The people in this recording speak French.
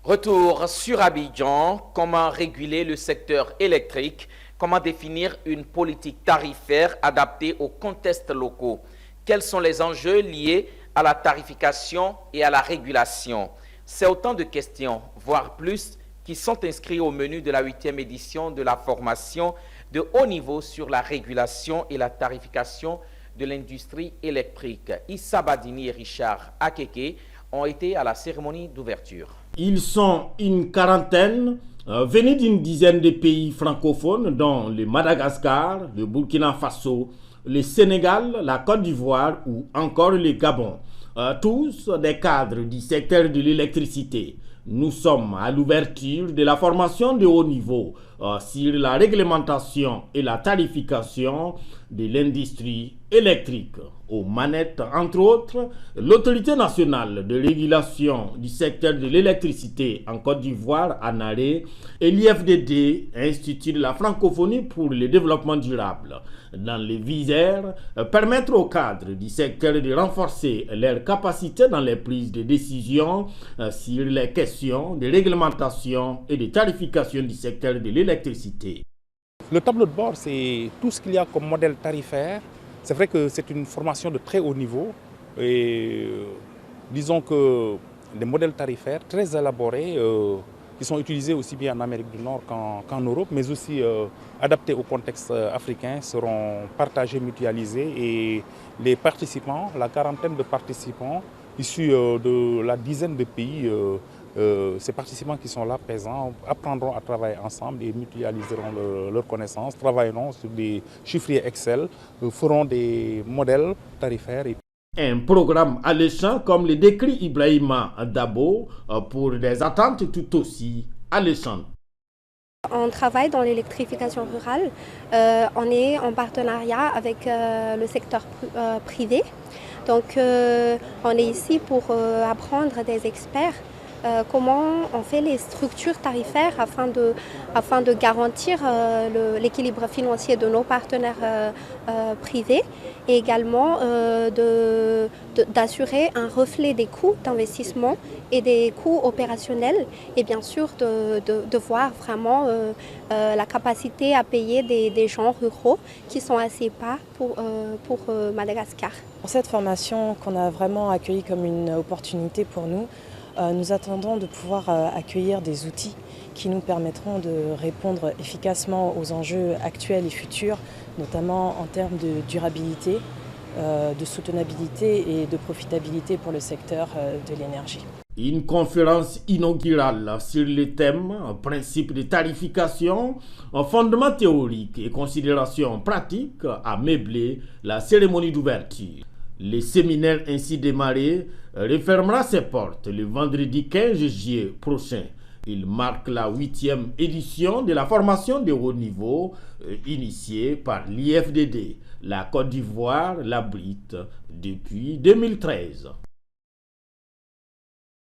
Retour sur Abidjan, comment réguler le secteur électrique, comment définir une politique tarifaire adaptée aux contextes locaux, quels sont les enjeux liés à la tarification et à la régulation. C'est autant de questions, voire plus, qui sont inscrits au menu de la 8e édition de la formation de haut niveau sur la régulation et la tarification de l'industrie électrique. Issa Badini et Richard Akeke ont été à la cérémonie d'ouverture. Ils sont une quarantaine, venus d'une dizaine de pays francophones, dont le Madagascar, le Burkina Faso, le Sénégal, la Côte d'Ivoire ou encore le Gabon. Tous des cadres du secteur de l'électricité. Nous sommes à l'ouverture de la formation de haut niveau sur la réglementation et la tarification de l'industrie électrique. Aux manettes, entre autres, l'Autorité nationale de régulation du secteur de l'électricité en Côte d'Ivoire, ANARE, et l'IFDD, Institut de la francophonie pour le développement durable. Dans les visères, permettre aux cadres du secteur de renforcer leurs capacités dans les prises de décision sur les questions de réglementation et de tarification du secteur de l'électricité. Le tableau de bord, c'est tout ce qu'il y a comme modèle tarifaire. C'est vrai que c'est une formation de très haut niveau et disons que des modèles tarifaires très élaborés qui sont utilisés aussi bien en Amérique du Nord qu'en Europe, mais aussi adaptés au contexte africain, seront partagés, mutualisés et les participants, la quarantaine de participants issus de la dizaine de pays, ces participants qui sont là présents apprendront à travailler ensemble et mutualiseront leurs connaissances, travailleront sur des chiffriers Excel, feront des modèles tarifaires. Un programme alléchant comme le décrit Ibrahima Dabo pour des attentes tout aussi alléchantes. On travaille dans l'électrification rurale. On est en partenariat avec le secteur privé. Donc on est ici pour apprendre des experts comment on fait les structures tarifaires afin de garantir l'équilibre financier de nos partenaires privés et également d'assurer un reflet des coûts d'investissement et des coûts opérationnels et bien sûr de voir vraiment la capacité à payer des gens ruraux qui sont assez bas pour Madagascar. Pour cette formation qu'on a vraiment accueillie comme une opportunité pour nous, nous attendons de pouvoir accueillir des outils qui nous permettront de répondre efficacement aux enjeux actuels et futurs, notamment en termes de durabilité, de soutenabilité et de profitabilité pour le secteur de l'énergie. Une conférence inaugurale sur le thème « Principe de tarification, fondements théoriques et considérations pratiques » a meublé la cérémonie d'ouverture. Le séminaire ainsi démarré refermera ses portes le vendredi 15 juillet prochain. Il marque la 8e édition de la formation de haut niveau initiée par l'IFDD. La Côte d'Ivoire l'abrite depuis 2013.